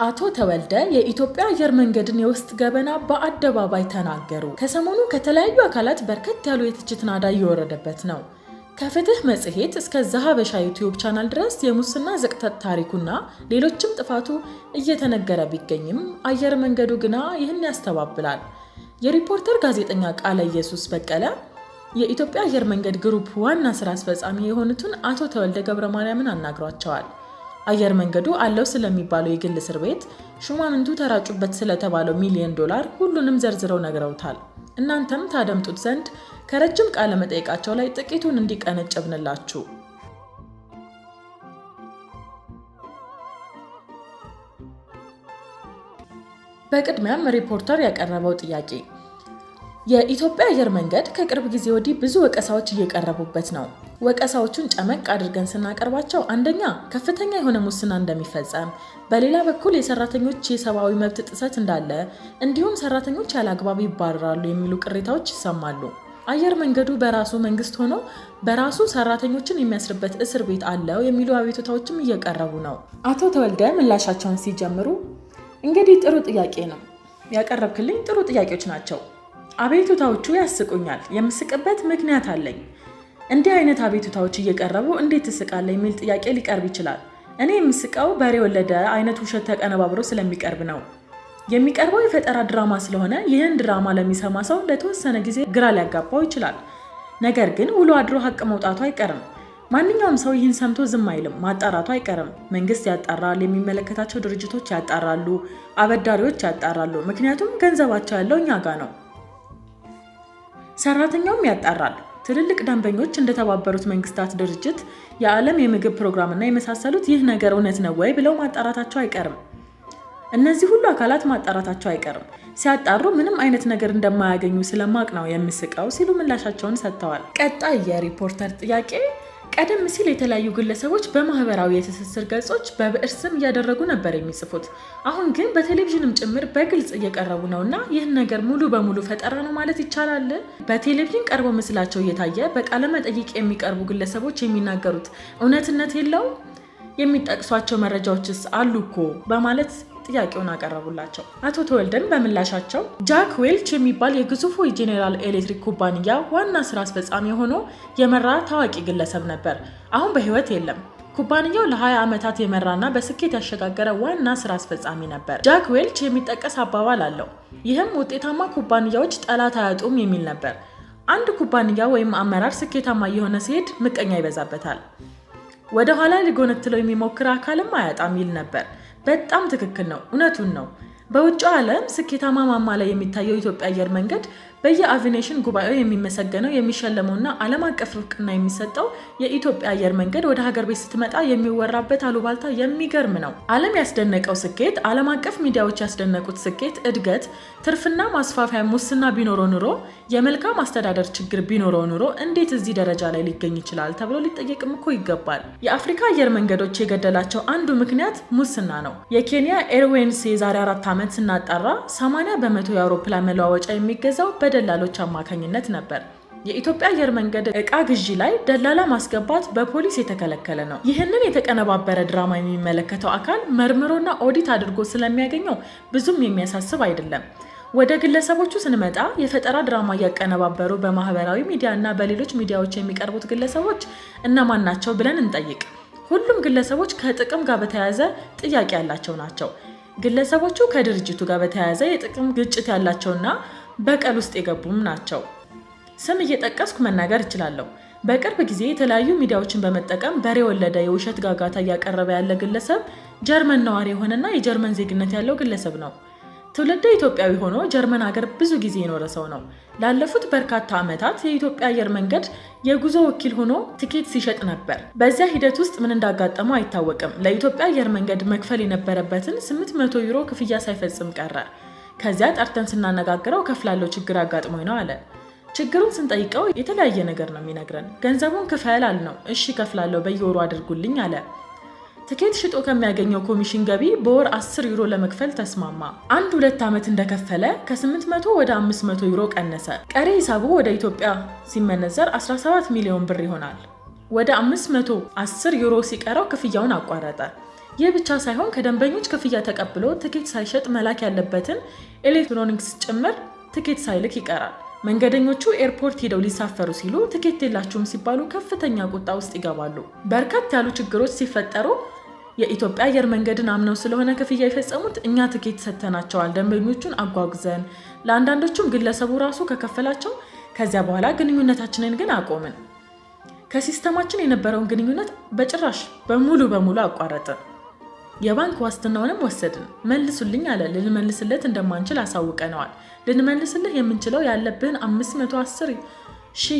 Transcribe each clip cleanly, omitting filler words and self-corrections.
አቶ ተወልደ የኢትዮጵያ አየር መንገድን የውስጥ ገበና በአደባባይ ተናገሩ። ከሰሞኑ ከተለያዩ አካላት በርከት ያሉ የትችት ናዳ እየወረደበት ነው። ከፍትህ መጽሔት እስከ ዘሀበሻ ዩቲዩብ ቻናል ድረስ የሙስና ዝቅጠት ታሪኩና ሌሎችም ጥፋቱ እየተነገረ ቢገኝም አየር መንገዱ ግና ይህን ያስተባብላል። የሪፖርተር ጋዜጠኛ ቃለ ኢየሱስ በቀለ የኢትዮጵያ አየር መንገድ ግሩፕ ዋና ስራ አስፈጻሚ የሆኑትን አቶ ተወልደ ገብረማርያምን አናግሯቸዋል። አየር መንገዱ አለው ስለሚባለው የግል እስር ቤት፣ ሹማምንቱ ተራጩበት ስለተባለው $1,000,000 ሁሉንም ዘርዝረው ነግረውታል። እናንተም ታደምጡት ዘንድ ከረጅም ቃለ መጠይቃቸው ላይ ጥቂቱን እንዲቀነጨብንላችሁ። በቅድሚያም ሪፖርተር ያቀረበው ጥያቄ የኢትዮጵያ አየር መንገድ ከቅርብ ጊዜ ወዲህ ብዙ ወቀሳዎች እየቀረቡበት ነው። ወቀሳዎቹን ጨመቅ አድርገን ስናቀርባቸው አንደኛ ከፍተኛ የሆነ ሙስና እንደሚፈጸም፣ በሌላ በኩል የሰራተኞች የሰብአዊ መብት ጥሰት እንዳለ እንዲሁም ሰራተኞች ያለ አግባብ ይባረራሉ የሚሉ ቅሬታዎች ይሰማሉ። አየር መንገዱ በራሱ መንግስት ሆኖ በራሱ ሰራተኞችን የሚያስርበት እስር ቤት አለው የሚሉ አቤቱታዎችም እየቀረቡ ነው። አቶ ተወልደ ምላሻቸውን ሲጀምሩ እንግዲህ ጥሩ ጥያቄ ነው ያቀረብክልኝ፣ ጥሩ ጥያቄዎች ናቸው። አቤቱታዎቹ ያስቁኛል። የምስቅበት ምክንያት አለኝ። እንዲህ አይነት አቤቱታዎች እየቀረቡ እንዴት ትስቃለህ የሚል ጥያቄ ሊቀርብ ይችላል። እኔ የምስቀው በሬ ወለደ አይነት ውሸት ተቀነባብሮ ስለሚቀርብ ነው። የሚቀርበው የፈጠራ ድራማ ስለሆነ ይህን ድራማ ለሚሰማ ሰው ለተወሰነ ጊዜ ግራ ሊያጋባው ይችላል። ነገር ግን ውሎ አድሮ ሀቅ መውጣቱ አይቀርም። ማንኛውም ሰው ይህን ሰምቶ ዝም አይልም፣ ማጣራቱ አይቀርም። መንግስት ያጣራል፣ የሚመለከታቸው ድርጅቶች ያጣራሉ፣ አበዳሪዎች ያጣራሉ። ምክንያቱም ገንዘባቸው ያለው እኛ ጋር ነው። ሰራተኛውም ያጣራል። ትልልቅ ደንበኞች እንደተባበሩት መንግስታት ድርጅት፣ የዓለም የምግብ ፕሮግራም እና የመሳሰሉት ይህ ነገር እውነት ነው ወይ ብለው ማጣራታቸው አይቀርም። እነዚህ ሁሉ አካላት ማጣራታቸው አይቀርም። ሲያጣሩ ምንም አይነት ነገር እንደማያገኙ ስለማቅ ነው የምስቀው ሲሉ ምላሻቸውን ሰጥተዋል። ቀጣይ የሪፖርተር ጥያቄ ቀደም ሲል የተለያዩ ግለሰቦች በማህበራዊ የትስስር ገጾች በብዕር ስም እያደረጉ ነበር የሚጽፉት። አሁን ግን በቴሌቪዥንም ጭምር በግልጽ እየቀረቡ ነውና ይህን ነገር ሙሉ በሙሉ ፈጠራ ነው ማለት ይቻላል? በቴሌቪዥን ቀርበው ምስላቸው እየታየ በቃለ መጠይቅ የሚቀርቡ ግለሰቦች የሚናገሩት እውነትነት የለውም? የሚጠቅሷቸው መረጃዎችስ አሉ እኮ በማለት ጥያቄውን አቀረቡላቸው። አቶ ተወልደን በምላሻቸው ጃክ ዌልች የሚባል የግዙፉ የጄኔራል ኤሌክትሪክ ኩባንያ ዋና ስራ አስፈጻሚ ሆኖ የመራ ታዋቂ ግለሰብ ነበር። አሁን በህይወት የለም። ኩባንያው ለ20 ዓመታት የመራና በስኬት ያሸጋገረ ዋና ስራ አስፈጻሚ ነበር። ጃክ ዌልች የሚጠቀስ አባባል አለው። ይህም ውጤታማ ኩባንያዎች ጠላት አያጡም የሚል ነበር። አንድ ኩባንያ ወይም አመራር ስኬታማ እየሆነ ሲሄድ ምቀኛ ይበዛበታል። ወደ ኋላ ሊጎነትለው የሚሞክር አካልም አያጣም ይል ነበር። በጣም ትክክል ነው፣ እውነቱን ነው። በውጭው ዓለም ስኬታማ ማማ ላይ የሚታየው የኢትዮጵያ አየር መንገድ በየአቪዬሽን ጉባኤው የሚመሰገነው የሚሸለመውና ዓለም አቀፍ እውቅና የሚሰጠው የኢትዮጵያ አየር መንገድ ወደ ሀገር ቤት ስትመጣ የሚወራበት አሉባልታ የሚገርም ነው። ዓለም ያስደነቀው ስኬት፣ ዓለም አቀፍ ሚዲያዎች ያስደነቁት ስኬት፣ እድገት፣ ትርፍና ማስፋፊያ ሙስና ቢኖረው ኑሮ፣ የመልካም አስተዳደር ችግር ቢኖረው ኑሮ እንዴት እዚህ ደረጃ ላይ ሊገኝ ይችላል ተብሎ ሊጠየቅም እኮ ይገባል። የአፍሪካ አየር መንገዶች የገደላቸው አንዱ ምክንያት ሙስና ነው። የኬንያ ኤርዌይንስ የዛሬ 4 ዓመት ስናጣራ 80% የአውሮፕላን መለዋወጫ የሚገዛው በደላሎች አማካኝነት ነበር። የኢትዮጵያ አየር መንገድ ዕቃ ግዢ ላይ ደላላ ማስገባት በፖሊስ የተከለከለ ነው። ይህንን የተቀነባበረ ድራማ የሚመለከተው አካል መርምሮና ኦዲት አድርጎ ስለሚያገኘው ብዙም የሚያሳስብ አይደለም። ወደ ግለሰቦቹ ስንመጣ የፈጠራ ድራማ እያቀነባበሩ በማህበራዊ ሚዲያ እና በሌሎች ሚዲያዎች የሚቀርቡት ግለሰቦች እነማን ናቸው ብለን እንጠይቅ። ሁሉም ግለሰቦች ከጥቅም ጋር በተያያዘ ጥያቄ ያላቸው ናቸው። ግለሰቦቹ ከድርጅቱ ጋር በተያያዘ የጥቅም ግጭት ያላቸውና በቀል ውስጥ የገቡም ናቸው። ስም እየጠቀስኩ መናገር እችላለሁ። በቅርብ ጊዜ የተለያዩ ሚዲያዎችን በመጠቀም በሬ ወለደ የውሸት ጋጋታ እያቀረበ ያለ ግለሰብ ጀርመን ነዋሪ የሆነና የጀርመን ዜግነት ያለው ግለሰብ ነው። ትውልደ ኢትዮጵያዊ ሆኖ ጀርመን ሀገር ብዙ ጊዜ የኖረ ሰው ነው። ላለፉት በርካታ ዓመታት የኢትዮጵያ አየር መንገድ የጉዞ ወኪል ሆኖ ትኬት ሲሸጥ ነበር። በዚያ ሂደት ውስጥ ምን እንዳጋጠመው አይታወቅም። ለኢትዮጵያ አየር መንገድ መክፈል የነበረበትን €800 ክፍያ ሳይፈጽም ቀረ። ከዚያ ጠርተን ስናነጋግረው ከፍላለው ችግር አጋጥሞኝ ነው አለ። ችግሩን ስንጠይቀው የተለያየ ነገር ነው የሚነግረን። ገንዘቡን ክፈል አልነው። እሺ ከፍላለው፣ በየወሩ አድርጉልኝ አለ። ትኬት ሽጦ ከሚያገኘው ኮሚሽን ገቢ በወር €10 ለመክፈል ተስማማ። 1-2 ዓመት እንደከፈለ ከ800 ወደ €500 ቀነሰ። ቀሪ ሂሳቡ ወደ ኢትዮጵያ ሲመነዘር 17 ሚሊዮን ብር ይሆናል። ወደ €510 ሲቀረው ክፍያውን አቋረጠ። ይህ ብቻ ሳይሆን ከደንበኞች ክፍያ ተቀብሎ ትኬት ሳይሸጥ መላክ ያለበትን ኤሌክትሮኒክስ ጭምር ትኬት ሳይልክ ይቀራል። መንገደኞቹ ኤርፖርት ሄደው ሊሳፈሩ ሲሉ ትኬት የላችሁም ሲባሉ ከፍተኛ ቁጣ ውስጥ ይገባሉ። በርከት ያሉ ችግሮች ሲፈጠሩ የኢትዮጵያ አየር መንገድን አምነው ስለሆነ ክፍያ የፈጸሙት እኛ ትኬት ሰጥተናቸዋል፣ ደንበኞቹን አጓጉዘን፣ ለአንዳንዶቹም ግለሰቡ ራሱ ከከፈላቸው ከዚያ በኋላ ግንኙነታችንን ግን አቆምን። ከሲስተማችን የነበረውን ግንኙነት በጭራሽ በሙሉ አቋረጥን። የባንክ ዋስትናውንም ወሰድን። መልሱልኝ አለ። ልንመልስለት እንደማንችል አሳውቀነዋል። ልንመልስልህ የምንችለው ያለብህን 510,000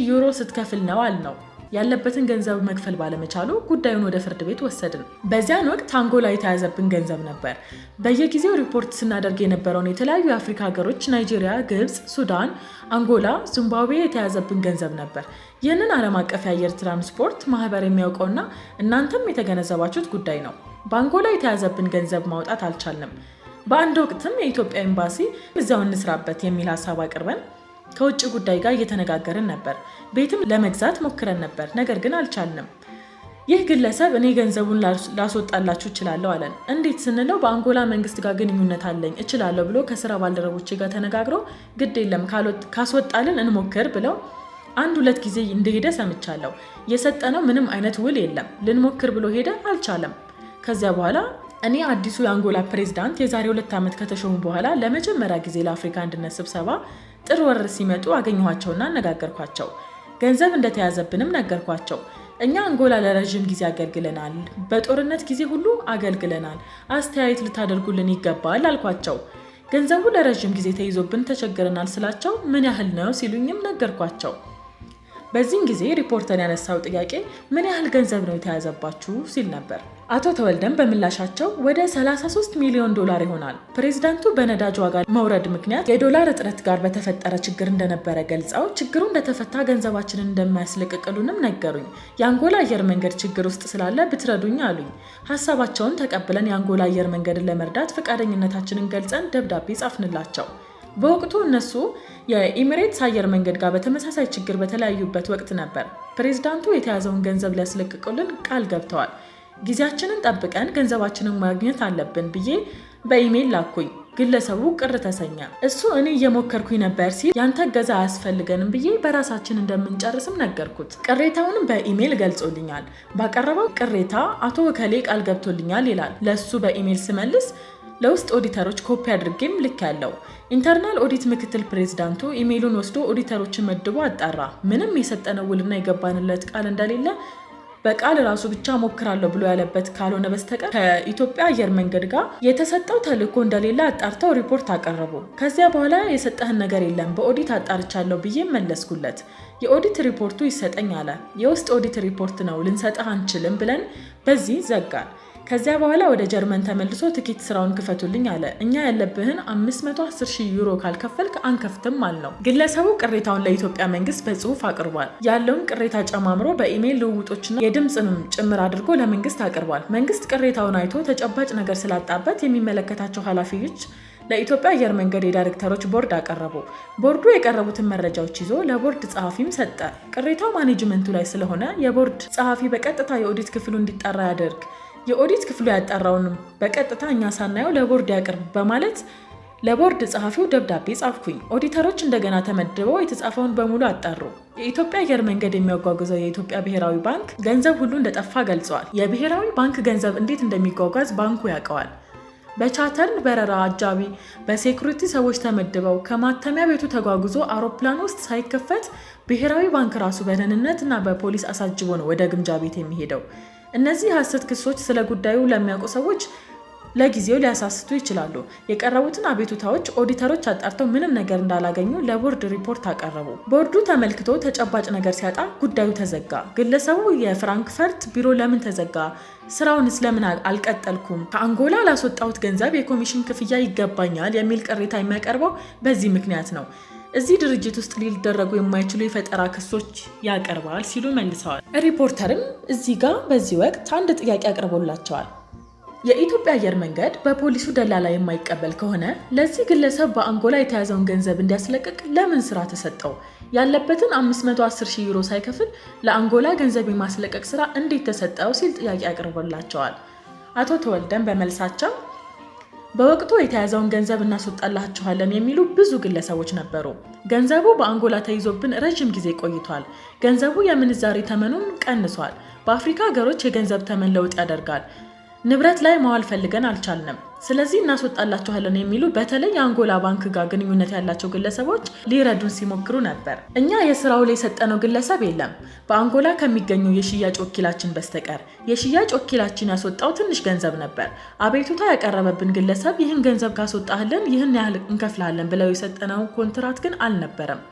ዩሮ ስትከፍል ነው አልነው። ያለበትን ገንዘብ መክፈል ባለመቻሉ ጉዳዩን ወደ ፍርድ ቤት ወሰድን። በዚያን ወቅት አንጎላ የተያዘብን ገንዘብ ነበር። በየጊዜው ሪፖርት ስናደርግ የነበረውን የተለያዩ የአፍሪካ ሀገሮች ናይጄሪያ፣ ግብፅ፣ ሱዳን፣ አንጎላ፣ ዚምባብዌ የተያዘብን ገንዘብ ነበር። ይህንን ዓለም አቀፍ የአየር ትራንስፖርት ማህበር የሚያውቀውና እናንተም የተገነዘባችሁት ጉዳይ ነው። በአንጎላ የተያዘብን ገንዘብ ማውጣት አልቻልንም። በአንድ ወቅትም የኢትዮጵያ ኤምባሲ እዚያው እንስራበት የሚል ሀሳብ አቅርበን ከውጭ ጉዳይ ጋር እየተነጋገርን ነበር። ቤትም ለመግዛት ሞክረን ነበር፣ ነገር ግን አልቻልንም። ይህ ግለሰብ እኔ ገንዘቡን ላስወጣላችሁ እችላለሁ አለን። እንዴት ስንለው በአንጎላ መንግስት ጋር ግንኙነት አለኝ እችላለሁ ብሎ ከስራ ባልደረቦቼ ጋር ተነጋግሮ ግድ የለም ካስወጣልን እንሞክር ብለው 1-2 ጊዜ እንደሄደ ሰምቻለሁ። የሰጠነው ምንም አይነት ውል የለም። ልንሞክር ብሎ ሄደ፣ አልቻለም። ከዚያ በኋላ እኔ አዲሱ የአንጎላ ፕሬዝዳንት የዛሬ 2 ዓመት ከተሾሙ በኋላ ለመጀመሪያ ጊዜ ለአፍሪካ አንድነት ስብሰባ ጥር ወር ሲመጡ አገኘኋቸውና አነጋገርኳቸው። ገንዘብ እንደተያዘብንም ነገርኳቸው። እኛ አንጎላ ለረጅም ጊዜ አገልግለናል፣ በጦርነት ጊዜ ሁሉ አገልግለናል፣ አስተያየት ልታደርጉልን ይገባል አልኳቸው። ገንዘቡ ለረጅም ጊዜ ተይዞብን ተቸግረናል ስላቸው ምን ያህል ነው ሲሉኝም ነገርኳቸው። በዚህን ጊዜ ሪፖርተር ያነሳው ጥያቄ ምን ያህል ገንዘብ ነው የተያዘባችሁ ሲል ነበር። አቶ ተወልደም በምላሻቸው ወደ 33 ሚሊዮን ዶላር ይሆናል። ፕሬዝዳንቱ በነዳጅ ዋጋ መውረድ ምክንያት የዶላር እጥረት ጋር በተፈጠረ ችግር እንደነበረ ገልጸው ችግሩ እንደተፈታ ገንዘባችንን እንደማያስለቅቅሉንም ነገሩኝ። የአንጎላ አየር መንገድ ችግር ውስጥ ስላለ ብትረዱኝ አሉኝ። ሀሳባቸውን ተቀብለን የአንጎላ አየር መንገድን ለመርዳት ፈቃደኝነታችንን ገልጸን ደብዳቤ ጻፍንላቸው። በወቅቱ እነሱ የኢሚሬትስ አየር መንገድ ጋር በተመሳሳይ ችግር በተለያዩበት ወቅት ነበር። ፕሬዝዳንቱ የተያዘውን ገንዘብ ሊያስለቅቁልን ቃል ገብተዋል። ጊዜያችንን ጠብቀን ገንዘባችንን ማግኘት አለብን ብዬ በኢሜል ላኩኝ። ግለሰቡ ቅር ተሰኘ። እሱ እኔ እየሞከርኩኝ ነበር ሲል ያንተ እገዛ አያስፈልገንም ብዬ በራሳችን እንደምንጨርስም ነገርኩት። ቅሬታውንም በኢሜል ገልጾልኛል። ባቀረበው ቅሬታ አቶ ወከሌ ቃል ገብቶልኛል ይላል። ለሱ በኢሜል ስመልስ ለውስጥ ኦዲተሮች ኮፒ አድርጌም ልክ ያለው ኢንተርናል ኦዲት ምክትል ፕሬዝዳንቱ ኢሜሉን ወስዶ ኦዲተሮችን መድቦ አጣራ። ምንም የሰጠነው ውልና የገባንለት ቃል እንደሌለ በቃል ራሱ ብቻ ሞክራለሁ ብሎ ያለበት ካልሆነ በስተቀር ከኢትዮጵያ አየር መንገድ ጋር የተሰጠው ተልዕኮ እንደሌለ አጣርተው ሪፖርት አቀረቡ። ከዚያ በኋላ የሰጠህን ነገር የለም በኦዲት አጣርቻለሁ ብዬ መለስኩለት። የኦዲት ሪፖርቱ ይሰጠኝ አለ። የውስጥ ኦዲት ሪፖርት ነው ልንሰጥህ አንችልም ብለን በዚህ ዘጋን። ከዚያ በኋላ ወደ ጀርመን ተመልሶ ትኬት ስራውን ክፈቱልኝ አለ። እኛ ያለብህን 510,000 ዩሮ ካልከፈልክ አንከፍትም አልነው። ግለሰቡ ቅሬታውን ለኢትዮጵያ መንግስት በጽሁፍ አቅርቧል። ያለውን ቅሬታ ጨማምሮ በኢሜል ልውውጦችና የድምፅንም ጭምር አድርጎ ለመንግስት አቅርቧል። መንግስት ቅሬታውን አይቶ ተጨባጭ ነገር ስላጣበት የሚመለከታቸው ኃላፊዎች ለኢትዮጵያ አየር መንገድ የዳይሬክተሮች ቦርድ አቀረቡ። ቦርዱ የቀረቡትን መረጃዎች ይዞ ለቦርድ ጸሐፊም ሰጠ። ቅሬታው ማኔጅመንቱ ላይ ስለሆነ የቦርድ ጸሐፊ በቀጥታ የኦዲት ክፍሉ እንዲጣራ ያደርግ፣ የኦዲት ክፍሉ ያጣራውንም በቀጥታ እኛ ሳናየው ለቦርድ ያቅርብ በማለት ለቦርድ ጸሐፊው ደብዳቤ ጻፍኩኝ። ኦዲተሮች እንደገና ተመድበው የተጻፈውን በሙሉ አጣሩ። የኢትዮጵያ አየር መንገድ የሚያጓጉዘው የኢትዮጵያ ብሔራዊ ባንክ ገንዘብ ሁሉ እንደጠፋ ገልጸዋል። የብሔራዊ ባንክ ገንዘብ እንዴት እንደሚጓጓዝ ባንኩ ያውቀዋል። በቻተርን በረራ አጃቢ በሴኩሪቲ ሰዎች ተመድበው ከማተሚያ ቤቱ ተጓጉዞ አውሮፕላን ውስጥ ሳይከፈት ብሔራዊ ባንክ ራሱ በደህንነትና በፖሊስ አሳጅቦ ነው ወደ ግምጃ ቤት የሚሄደው። እነዚህ ሐሰት ክሶች ስለ ጉዳዩ ለሚያውቁ ሰዎች ለጊዜው ሊያሳስቱ ይችላሉ። የቀረቡትን አቤቱታዎች ኦዲተሮች አጣርተው ምንም ነገር እንዳላገኙ ለቦርድ ሪፖርት አቀረቡ። ቦርዱ ተመልክቶ ተጨባጭ ነገር ሲያጣ ጉዳዩ ተዘጋ። ግለሰቡ የፍራንክፈርት ቢሮ ለምን ተዘጋ? ስራውንስ ለምን አልቀጠልኩም? ከአንጎላ ላስወጣሁት ገንዘብ የኮሚሽን ክፍያ ይገባኛል የሚል ቅሬታ የሚያቀርበው በዚህ ምክንያት ነው። እዚህ ድርጅት ውስጥ ሊደረጉ የማይችሉ የፈጠራ ክሶች ያቀርባል ሲሉ መልሰዋል። ሪፖርተርም እዚህ ጋር በዚህ ወቅት አንድ ጥያቄ አቅርቦላቸዋል። የኢትዮጵያ አየር መንገድ በፖሊሱ ደላላ የማይቀበል ከሆነ ለዚህ ግለሰብ በአንጎላ የተያዘውን ገንዘብ እንዲያስለቅቅ ለምን ስራ ተሰጠው? ያለበትን 510,000 ዩሮ ሳይከፍል ለአንጎላ ገንዘብ የማስለቀቅ ስራ እንዴት ተሰጠው ሲል ጥያቄ አቅርቦላቸዋል። አቶ ተወልደን በመልሳቸው በወቅቱ የተያዘውን ገንዘብ እናስወጣላችኋለን የሚሉ ብዙ ግለሰቦች ነበሩ። ገንዘቡ በአንጎላ ተይዞብን ረጅም ጊዜ ቆይቷል። ገንዘቡ የምንዛሬ ተመኑን ቀንሷል። በአፍሪካ ሀገሮች የገንዘብ ተመን ለውጥ ያደርጋል። ንብረት ላይ ማዋል ፈልገን አልቻልንም። ስለዚህ እናስወጣላችኋለን የሚሉ በተለይ የአንጎላ ባንክ ጋር ግንኙነት ያላቸው ግለሰቦች ሊረዱን ሲሞክሩ ነበር። እኛ የስራው ላይ የሰጠነው ግለሰብ የለም በአንጎላ ከሚገኘው የሽያጭ ወኪላችን በስተቀር። የሽያጭ ወኪላችን ያስወጣው ትንሽ ገንዘብ ነበር። አቤቱታ ያቀረበብን ግለሰብ ይህን ገንዘብ ካስወጣህልን ይህን ያህል እንከፍላለን ብለው የሰጠነው ኮንትራት ግን አልነበረም።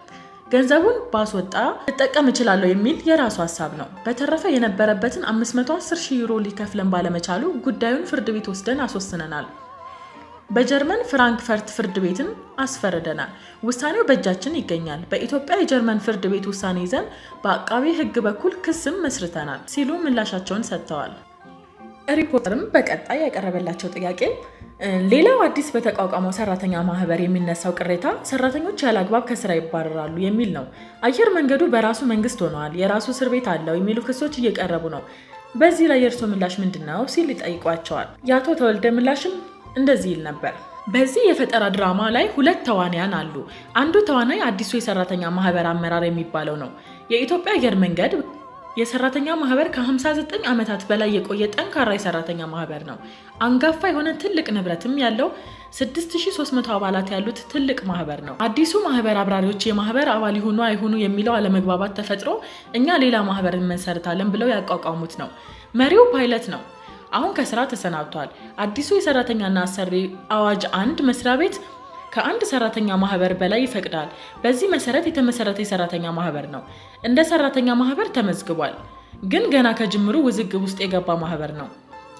ገንዘቡን ባስወጣ ልጠቀም እችላለሁ የሚል የራሱ ሐሳብ ነው። በተረፈ የነበረበትን 510,000 ዩሮ ሊከፍለን ባለመቻሉ ጉዳዩን ፍርድ ቤት ወስደን አስወስነናል። በጀርመን ፍራንክፈርት ፍርድ ቤትን አስፈርደናል። ውሳኔው በእጃችን ይገኛል። በኢትዮጵያ የጀርመን ፍርድ ቤት ውሳኔ ይዘን በአቃቤ ሕግ በኩል ክስም መስርተናል ሲሉ ምላሻቸውን ሰጥተዋል። ሪፖርተርም በቀጣይ ያቀረበላቸው ጥያቄ ሌላው አዲስ በተቋቋመው ሰራተኛ ማህበር የሚነሳው ቅሬታ ሰራተኞች ያለአግባብ ከስራ ይባረራሉ የሚል ነው። አየር መንገዱ በራሱ መንግስት ሆኗል፣ የራሱ እስር ቤት አለው የሚሉ ክሶች እየቀረቡ ነው። በዚህ ላይ የእርሶ ምላሽ ምንድነው ሲል ይጠይቋቸዋል። የአቶ ተወልደ ምላሽም እንደዚህ ይል ነበር። በዚህ የፈጠራ ድራማ ላይ 2 ተዋናያን አሉ። አንዱ ተዋናይ አዲሱ የሰራተኛ ማህበር አመራር የሚባለው ነው። የኢትዮጵያ አየር መንገድ የሰራተኛ ማህበር ከ59 ዓመታት በላይ የቆየ ጠንካራ የሰራተኛ ማህበር ነው። አንጋፋ የሆነ ትልቅ ንብረትም ያለው 6300 አባላት ያሉት ትልቅ ማህበር ነው። አዲሱ ማህበር አብራሪዎች የማህበር አባል ይሁኑ አይሁኑ የሚለው አለመግባባት ተፈጥሮ እኛ ሌላ ማህበር እንመሰርታለን ብለው ያቋቋሙት ነው። መሪው ፓይለት ነው። አሁን ከስራ ተሰናብቷል። አዲሱ የሰራተኛና አሰሪ አዋጅ 1 መስሪያ ቤት ከአንድ ሰራተኛ ማህበር በላይ ይፈቅዳል። በዚህ መሰረት የተመሰረተ የሰራተኛ ማህበር ነው። እንደ ሰራተኛ ማህበር ተመዝግቧል፣ ግን ገና ከጅምሩ ውዝግብ ውስጥ የገባ ማህበር ነው።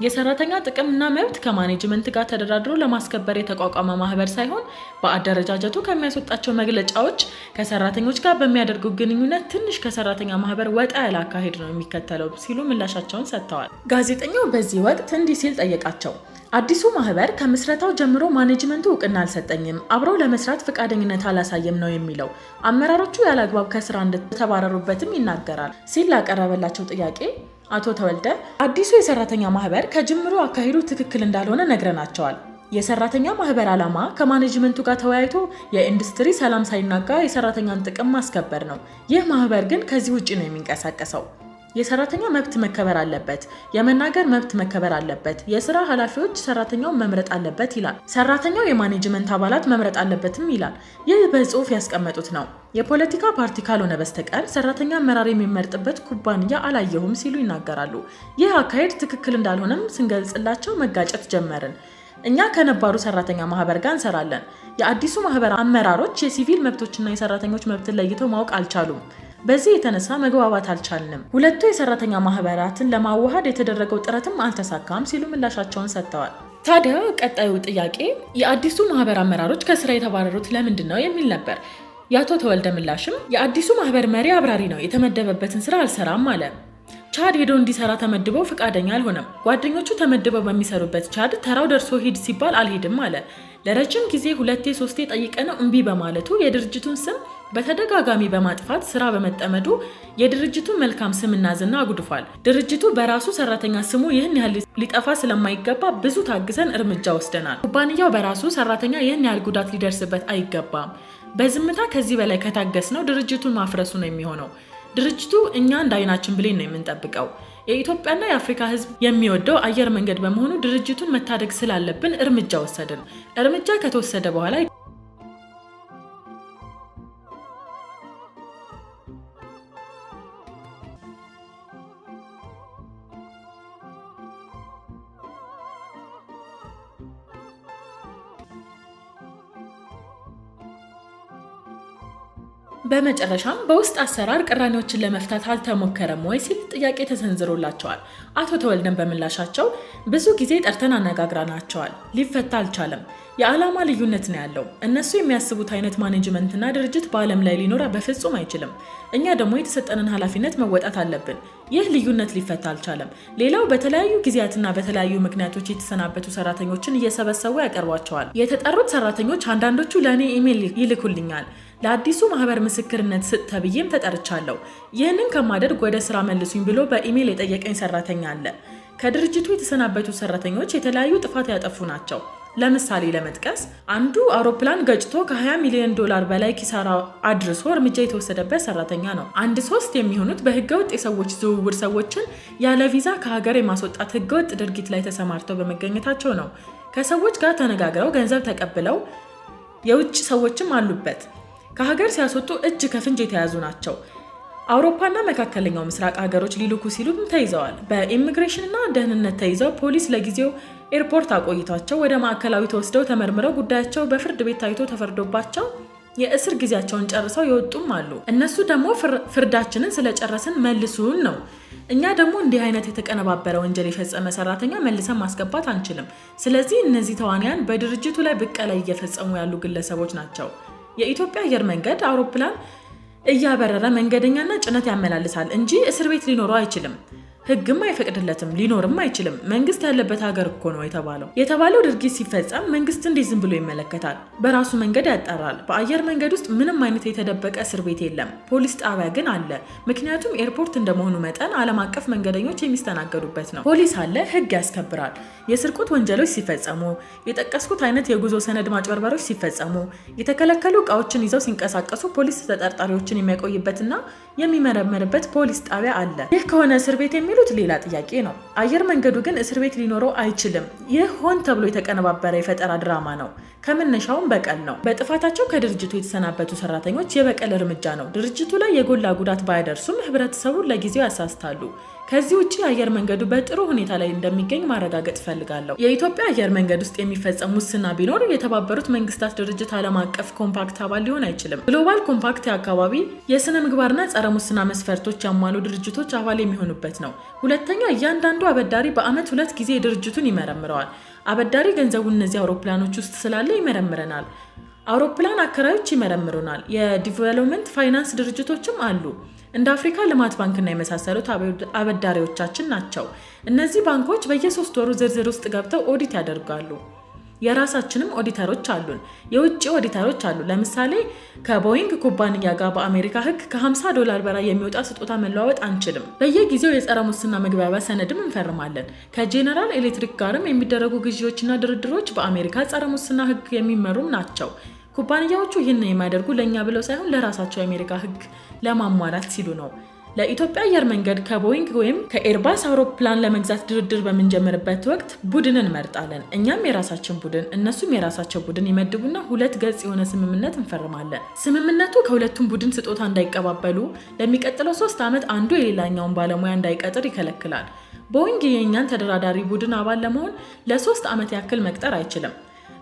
የሰራተኛ ጥቅምና መብት ከማኔጅመንት ጋር ተደራድሮ ለማስከበር የተቋቋመ ማህበር ሳይሆን በአደረጃጀቱ ከሚያስወጣቸው መግለጫዎች ከሰራተኞች ጋር በሚያደርጉ ግንኙነት ትንሽ ከሰራተኛ ማህበር ወጣ ያለ አካሄድ ነው የሚከተለው ሲሉ ምላሻቸውን ሰጥተዋል። ጋዜጠኛው በዚህ ወቅት እንዲህ ሲል ጠየቃቸው። አዲሱ ማህበር ከምስረታው ጀምሮ ማኔጅመንቱ እውቅና አልሰጠኝም፣ አብረው ለመስራት ፈቃደኝነት አላሳየም ነው የሚለው። አመራሮቹ ያለአግባብ ከስራ እንደተባረሩበትም ይናገራል ሲል ላቀረበላቸው ጥያቄ አቶ ተወልደ አዲሱ የሰራተኛ ማህበር ከጅምሩ አካሄዱ ትክክል እንዳልሆነ ነግረናቸዋል። የሰራተኛ ማህበር ዓላማ ከማኔጅመንቱ ጋር ተወያይቶ የኢንዱስትሪ ሰላም ሳይናጋ የሰራተኛን ጥቅም ማስከበር ነው። ይህ ማህበር ግን ከዚህ ውጪ ነው የሚንቀሳቀሰው። የሰራተኛ መብት መከበር አለበት፣ የመናገር መብት መከበር አለበት፣ የስራ ኃላፊዎች ሰራተኛውን መምረጥ አለበት ይላል። ሰራተኛው የማኔጅመንት አባላት መምረጥ አለበትም ይላል። ይህ በጽሁፍ ያስቀመጡት ነው። የፖለቲካ ፓርቲ ካልሆነ በስተቀር ሰራተኛ አመራር የሚመርጥበት ኩባንያ አላየሁም ሲሉ ይናገራሉ። ይህ አካሄድ ትክክል እንዳልሆነም ስንገልጽላቸው መጋጨት ጀመርን። እኛ ከነባሩ ሰራተኛ ማህበር ጋር እንሰራለን። የአዲሱ ማህበር አመራሮች የሲቪል መብቶችና የሰራተኞች መብትን ለይተው ማወቅ አልቻሉም። በዚህ የተነሳ መግባባት አልቻልንም። ሁለቱ የሰራተኛ ማህበራትን ለማዋሃድ የተደረገው ጥረትም አልተሳካም ሲሉ ምላሻቸውን ሰጥተዋል። ታዲያ ቀጣዩ ጥያቄ የአዲሱ ማህበር አመራሮች ከስራ የተባረሩት ለምንድን ነው የሚል ነበር። የአቶ ተወልደ ምላሽም የአዲሱ ማህበር መሪ አብራሪ ነው፣ የተመደበበትን ስራ አልሰራም አለ። ቻድ ሄዶ እንዲሰራ ተመድበው ፈቃደኛ አልሆነም። ጓደኞቹ ተመድበው በሚሰሩበት ቻድ ተራው ደርሶ ሂድ ሲባል አልሄድም አለ። ለረጅም ጊዜ 2-3 ጠይቀነው እምቢ በማለቱ የድርጅቱን ስም በተደጋጋሚ በማጥፋት ስራ በመጠመዱ የድርጅቱን መልካም ስምና ዝና አጉድፏል። ድርጅቱ በራሱ ሰራተኛ ስሙ ይህን ያህል ሊጠፋ ስለማይገባ ብዙ ታግሰን እርምጃ ወስደናል። ኩባንያው በራሱ ሰራተኛ ይህን ያህል ጉዳት ሊደርስበት አይገባም። በዝምታ ከዚህ በላይ ከታገስነው ድርጅቱን ማፍረሱ ነው የሚሆነው። ድርጅቱ እኛ እንደ አይናችን ብሌን ነው የምንጠብቀው። የኢትዮጵያና የአፍሪካ ሕዝብ የሚወደው አየር መንገድ በመሆኑ ድርጅቱን መታደግ ስላለብን እርምጃ ወሰድን። እርምጃ ከተወሰደ በኋላ በመጨረሻም በውስጥ አሰራር ቅራኔዎችን ለመፍታት አልተሞከረም ወይ ሲል ጥያቄ ተሰንዝሮላቸዋል። አቶ ተወልደን በምላሻቸው ብዙ ጊዜ ጠርተን አነጋግረናቸዋል፣ ሊፈታ አልቻለም። የዓላማ ልዩነት ነው ያለው። እነሱ የሚያስቡት አይነት ማኔጅመንትና ድርጅት በዓለም ላይ ሊኖር በፍጹም አይችልም። እኛ ደግሞ የተሰጠንን ኃላፊነት መወጣት አለብን። ይህ ልዩነት ሊፈታ አልቻለም። ሌላው በተለያዩ ጊዜያትና በተለያዩ ምክንያቶች የተሰናበቱ ሰራተኞችን እየሰበሰቡ ያቀርቧቸዋል። የተጠሩት ሰራተኞች አንዳንዶቹ ለእኔ ኢሜል ይልኩልኛል። ለአዲሱ ማህበር ምስክርነት ስጥ ተብዬም ተጠርቻለሁ። ይህንን ከማደርግ ወደ ስራ መልሱኝ ብሎ በኢሜል የጠየቀኝ ሰራተኛ አለ። ከድርጅቱ የተሰናበቱ ሰራተኞች የተለያዩ ጥፋት ያጠፉ ናቸው። ለምሳሌ ለመጥቀስ አንዱ አውሮፕላን ገጭቶ ከ20 ሚሊዮን ዶላር በላይ ኪሳራ አድርሶ እርምጃ የተወሰደበት ሰራተኛ ነው። 3 የሚሆኑት በህገወጥ የሰዎች ዝውውር ሰዎችን ያለ ቪዛ ከሀገር የማስወጣት ህገወጥ ድርጊት ላይ ተሰማርተው በመገኘታቸው ነው። ከሰዎች ጋር ተነጋግረው ገንዘብ ተቀብለው የውጭ ሰዎችም አሉበት። ከሀገር ሲያስወጡ እጅ ከፍንጅ የተያዙ ናቸው። አውሮፓና መካከለኛው ምስራቅ ሀገሮች ሊልኩ ሲሉም ተይዘዋል። በኢሚግሬሽንና ደህንነት ተይዘው ፖሊስ ለጊዜው ኤርፖርት አቆይቷቸው ወደ ማዕከላዊ ተወስደው ተመርምረው ጉዳያቸው በፍርድ ቤት ታይቶ ተፈርዶባቸው የእስር ጊዜያቸውን ጨርሰው የወጡም አሉ። እነሱ ደግሞ ፍርዳችንን ስለጨረስን መልሱን ነው። እኛ ደግሞ እንዲህ አይነት የተቀነባበረ ወንጀል የፈጸመ ሰራተኛ መልሰን ማስገባት አንችልም። ስለዚህ እነዚህ ተዋንያን በድርጅቱ ላይ ብቀላ እየፈጸሙ ያሉ ግለሰቦች ናቸው። የኢትዮጵያ አየር መንገድ አውሮፕላን እያበረረ መንገደኛና ጭነት ያመላልሳል እንጂ እስር ቤት ሊኖረው አይችልም። ህግም አይፈቅድለትም፣ ሊኖርም አይችልም። መንግስት ያለበት ሀገር እኮ ነው የተባለው ድርጊት ሲፈጸም መንግስት እንዴት ዝም ብሎ ይመለከታል? በራሱ መንገድ ያጣራል። በአየር መንገድ ውስጥ ምንም አይነት የተደበቀ እስር ቤት የለም። ፖሊስ ጣቢያ ግን አለ። ምክንያቱም ኤርፖርት እንደመሆኑ መጠን ዓለም አቀፍ መንገደኞች የሚስተናገዱበት ነው። ፖሊስ አለ፣ ህግ ያስከብራል። የስርቆት ወንጀሎች ሲፈጸሙ፣ የጠቀስኩት አይነት የጉዞ ሰነድ ማጭበርበሮች ሲፈጸሙ፣ የተከለከሉ እቃዎችን ይዘው ሲንቀሳቀሱ ፖሊስ ተጠርጣሪዎችን የሚያቆይበትና የሚመረምርበት ፖሊስ ጣቢያ አለ። ይህ ከሆነ እስር ቤት የሚሉት ሌላ ጥያቄ ነው። አየር መንገዱ ግን እስር ቤት ሊኖረው አይችልም። ይህ ሆን ተብሎ የተቀነባበረ የፈጠራ ድራማ ነው። ከመነሻውም በቀል ነው። በጥፋታቸው ከድርጅቱ የተሰናበቱ ሰራተኞች የበቀል እርምጃ ነው። ድርጅቱ ላይ የጎላ ጉዳት ባያደርሱም ህብረተሰቡን ለጊዜው ያሳስታሉ። ከዚህ ውጪ አየር መንገዱ በጥሩ ሁኔታ ላይ እንደሚገኝ ማረጋገጥ ፈልጋለሁ። የኢትዮጵያ አየር መንገድ ውስጥ የሚፈጸም ሙስና ቢኖር የተባበሩት መንግስታት ድርጅት ዓለም አቀፍ ኮምፓክት አባል ሊሆን አይችልም። ግሎባል ኮምፓክት የአካባቢ የስነ ምግባርና ጸረ ሙስና መስፈርቶች ያሟሉ ድርጅቶች አባል የሚሆኑበት ነው። ሁለተኛ፣ እያንዳንዱ አበዳሪ በአመት 2 ጊዜ ድርጅቱን ይመረምረዋል። አበዳሪ ገንዘቡን እነዚህ አውሮፕላኖች ውስጥ ስላለ ይመረምረናል። አውሮፕላን አከራዮች ይመረምሩናል። የዲቨሎፕመንት ፋይናንስ ድርጅቶችም አሉ። እንደ አፍሪካ ልማት ባንክና የመሳሰሉት አበዳሪዎቻችን ናቸው። እነዚህ ባንኮች በየ3 ወሩ ዝርዝር ውስጥ ገብተው ኦዲት ያደርጋሉ። የራሳችንም ኦዲተሮች አሉን። የውጭ ኦዲተሮች አሉ። ለምሳሌ ከቦይንግ ኩባንያ ጋር በአሜሪካ ህግ $50 በላይ የሚወጣ ስጦታ መለዋወጥ አንችልም። በየጊዜው የጸረ ሙስና መግባቢያ ሰነድም እንፈርማለን። ከጄኔራል ኤሌክትሪክ ጋርም የሚደረጉ ግዢዎችና ድርድሮች በአሜሪካ ጸረ ሙስና ህግ የሚመሩም ናቸው። ኩባንያዎቹ ይህን የሚያደርጉ ለኛ ብለው ሳይሆን ለራሳቸው የአሜሪካ ህግ ለማሟላት ሲሉ ነው። ለኢትዮጵያ አየር መንገድ ከቦይንግ ወይም ከኤርባስ አውሮፕላን ለመግዛት ድርድር በምንጀምርበት ወቅት ቡድን እንመርጣለን። እኛም የራሳችን ቡድን፣ እነሱም የራሳቸው ቡድን ይመድቡና 2 ገጽ የሆነ ስምምነት እንፈርማለን። ስምምነቱ ከሁለቱም ቡድን ስጦታ እንዳይቀባበሉ፣ ለሚቀጥለው 3 ዓመት አንዱ የሌላኛውን ባለሙያ እንዳይቀጥር ይከለክላል። ቦይንግ የእኛን ተደራዳሪ ቡድን አባል ለመሆን ለ3 ዓመት ያክል መቅጠር አይችልም።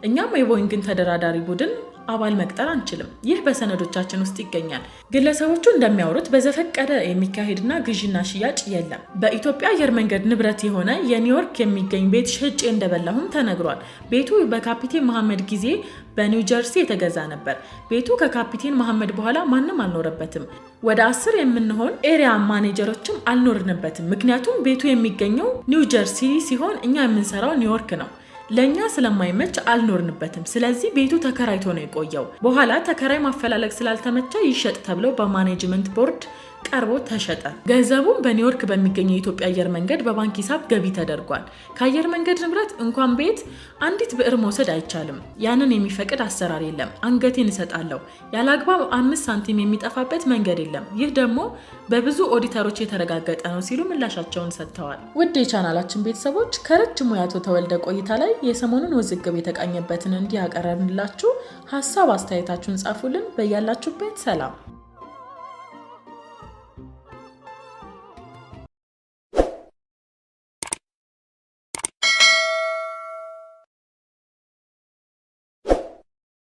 እኛም የቦይንግን ተደራዳሪ ቡድን አባል መቅጠር አንችልም። ይህ በሰነዶቻችን ውስጥ ይገኛል። ግለሰቦቹ እንደሚያወሩት በዘፈቀደ የሚካሄድና ግዥና ሽያጭ የለም። በኢትዮጵያ አየር መንገድ ንብረት የሆነ የኒውዮርክ የሚገኝ ቤት ሸጬ እንደበላሁም ተነግሯል። ቤቱ በካፒቴን መሐመድ ጊዜ በኒው ጀርሲ የተገዛ ነበር። ቤቱ ከካፒቴን መሐመድ በኋላ ማንም አልኖረበትም። ወደ 10 የምንሆን ኤሪያ ማኔጀሮችም አልኖርንበትም። ምክንያቱም ቤቱ የሚገኘው ኒው ጀርሲ ሲሆን እኛ የምንሰራው ኒውዮርክ ነው። ለኛ ስለማይመች አልኖርንበትም። ስለዚህ ቤቱ ተከራይቶ ነው የቆየው። በኋላ ተከራይ ማፈላለግ ስላልተመቸ ይሸጥ ተብሎ በማኔጅመንት ቦርድ ቀርቦ ተሸጠ። ገንዘቡም በኒውዮርክ በሚገኘው የኢትዮጵያ አየር መንገድ በባንክ ሂሳብ ገቢ ተደርጓል። ከአየር መንገድ ንብረት እንኳን ቤት አንዲት ብዕር መውሰድ አይቻልም። ያንን የሚፈቅድ አሰራር የለም። አንገቴን እሰጣለሁ። ያለ አግባብ 5 ሳንቲም የሚጠፋበት መንገድ የለም። ይህ ደግሞ በብዙ ኦዲተሮች የተረጋገጠ ነው ሲሉ ምላሻቸውን ሰጥተዋል። ውድ የቻናላችን ቤተሰቦች ከረጅሙ የአቶ ተወልደ ቆይታ ላይ የሰሞኑን ውዝግብ የተቃኘበትን እንዲህ ያቀረብንላችሁ ሀሳብ አስተያየታችሁን ጻፉልን። በያላችሁበት ሰላም